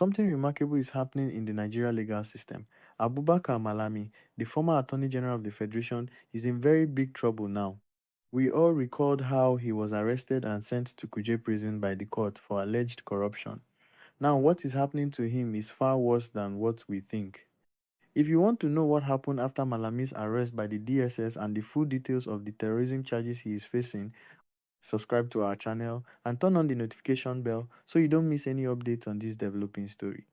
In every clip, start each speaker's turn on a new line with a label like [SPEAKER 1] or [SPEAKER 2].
[SPEAKER 1] Something remarkable is happening in the Nigeria legal system. Abubakar Malami, the former Attorney General of the Federation, is in very big trouble now. We all recalled how he was arrested and sent to Kuje prison by the court for alleged corruption. Now, what is happening to him is far worse than what we think. If you want to know what happened after Malami's arrest by the DSS and the full details of the terrorism charges he is facing, subscribe to our channel and turn on the notification bell so you don't miss any updates on this developing story.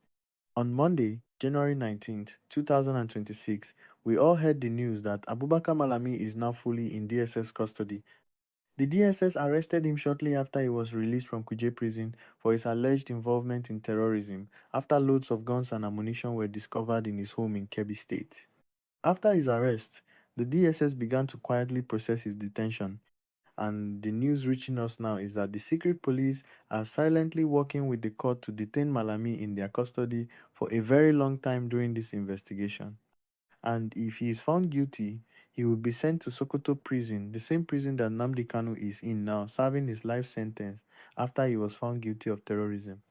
[SPEAKER 1] On Monday, January 19th, 2026, we all heard the news that Abubakar Malami is now fully in DSS custody. The DSS arrested him shortly after he was released from Kuje prison for his alleged involvement in terrorism after loads of guns and ammunition were discovered in his home in Kebbi State. After his arrest, the DSS began to quietly process his detention, and the news reaching us now is that the secret police are silently working with the court to detain Malami in their custody for a very long time during this investigation. And if he is found guilty, he will be sent to Sokoto Prison, the same prison that Nnamdi Kanu is in now, serving his life sentence after he was found guilty of terrorism.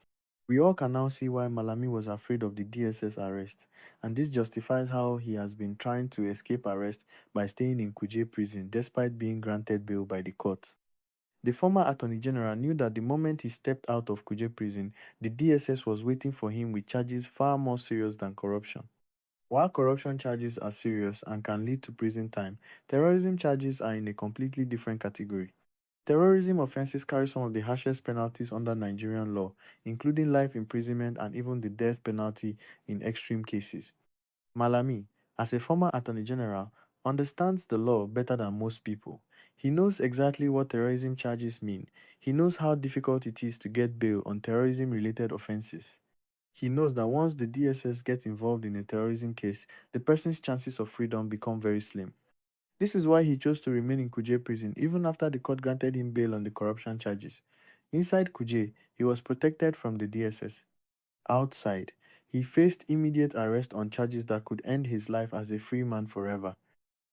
[SPEAKER 1] We all can now see why Malami was afraid of the DSS arrest, and this justifies how he has been trying to escape arrest by staying in Kuje prison despite being granted bail by the court. The former Attorney General knew that the moment he stepped out of Kuje prison, the DSS was waiting for him with charges far more serious than corruption. While corruption charges are serious and can lead to prison time, terrorism charges are in a completely different category. Terrorism offenses carry some of the harshest penalties under Nigerian law, including life imprisonment and even the death penalty in extreme cases. Malami, as a former Attorney General, understands the law better than most people. He knows exactly what terrorism charges mean. He knows how difficult it is to get bail on terrorism-related offenses. He knows that once the DSS gets involved in a terrorism case, the person's chances of freedom become very slim. This is why he chose to remain in Kuje prison even after the court granted him bail on the corruption charges. Inside Kuje, he was protected from the DSS. Outside, he faced immediate arrest on charges that could end his life as a free man forever.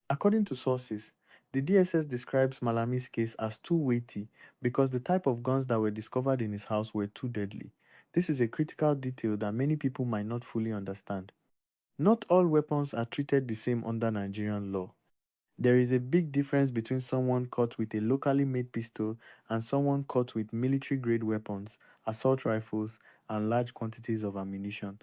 [SPEAKER 1] According to sources, the DSS describes Malami's case as too weighty because the type of guns that were discovered in his house were too deadly. This is a critical detail that many people might not fully understand. Not all weapons are treated the same under Nigerian law. There is a big difference between someone caught with a locally made pistol and someone caught with military-grade weapons, assault rifles, and large quantities of ammunition.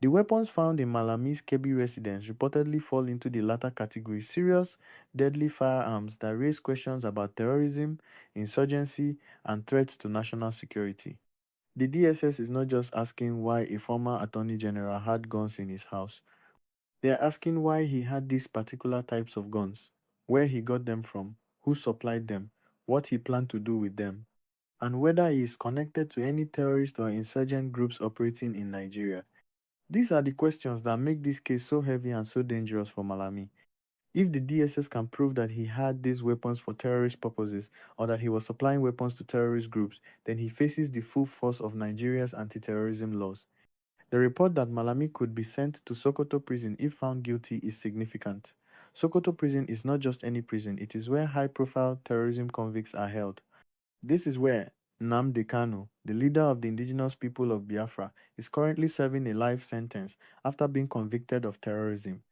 [SPEAKER 1] The weapons found in Malami's Kebbi residence reportedly fall into the latter category: serious, deadly firearms that raise questions about terrorism, insurgency, and threats to national security. The DSS is not just asking why a former Attorney General had guns in his house. They are asking why he had these particular types of guns, where he got them from, who supplied them, what he planned to do with them, and whether he is connected to any terrorist or insurgent groups operating in Nigeria. These are the questions that make this case so heavy and so dangerous for Malami. If the DSS can prove that he had these weapons for terrorist purposes or that he was supplying weapons to terrorist groups, then he faces the full force of Nigeria's anti-terrorism laws. The report that Malami could be sent to Sokoto prison if found guilty is significant. Sokoto prison is not just any prison, it is where high-profile terrorism convicts are held. This is where Nnamdi Kanu, the leader of the indigenous people of Biafra, is currently serving a life sentence after being convicted of terrorism.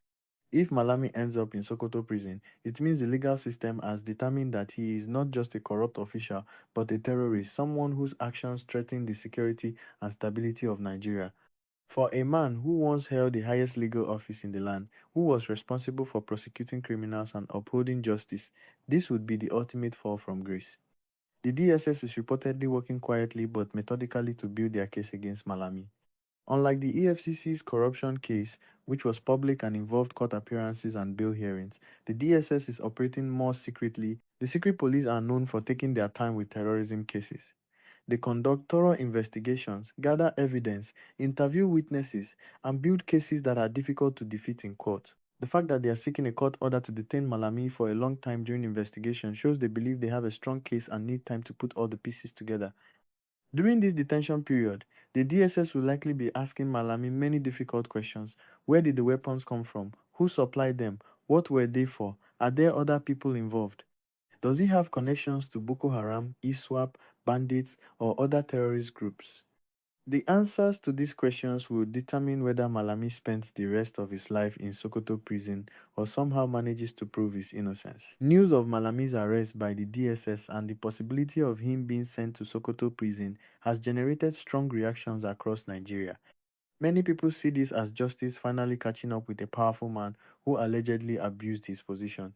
[SPEAKER 1] If Malami ends up in Sokoto prison, it means the legal system has determined that he is not just a corrupt official, but a terrorist, someone whose actions threaten the security and stability of Nigeria. For a man who once held the highest legal office in the land, who was responsible for prosecuting criminals and upholding justice, this would be the ultimate fall from grace. The DSS is reportedly working quietly but methodically to build their case against Malami. Unlike the EFCC's corruption case, which was public and involved court appearances and bail hearings, the DSS is operating more secretly. The secret police are known for taking their time with terrorism cases. They conduct thorough investigations, gather evidence, interview witnesses, and build cases that are difficult to defeat in court. The fact that they are seeking a court order to detain Malami for a long time during investigation shows they believe they have a strong case and need time to put all the pieces together. During this detention period, the DSS will likely be asking Malami many difficult questions. Where did the weapons come from? Who supplied them? What were they for? Are there other people involved? Does he have connections to Boko Haram, ISWAP, bandits, or other terrorist groups? The answers to these questions will determine whether Malami spends the rest of his life in Sokoto Prison or somehow manages to prove his innocence. News of Malami's arrest by the DSS and the possibility of him being sent to Sokoto Prison has generated strong reactions across Nigeria. Many people see this as justice finally catching up with a powerful man who allegedly abused his position.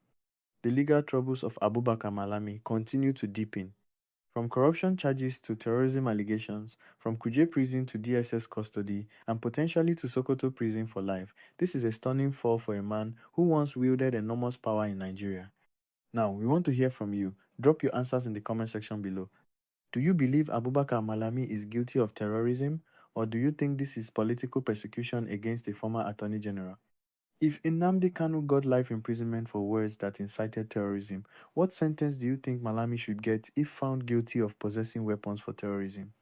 [SPEAKER 1] The legal troubles of Abubakar Malami continue to deepen. From corruption charges to terrorism allegations, from Kuje prison to DSS custody, and potentially to Sokoto prison for life, this is a stunning fall for a man who once wielded enormous power in Nigeria. Now, we want to hear from you. Drop your answers in the comment section below. Do you believe Abubakar Malami is guilty of terrorism, or do you think this is political persecution against a former Attorney General? If Nnamdi Kanu got life imprisonment for words that incited terrorism, what sentence do you think Malami should get if found guilty of possessing weapons for terrorism?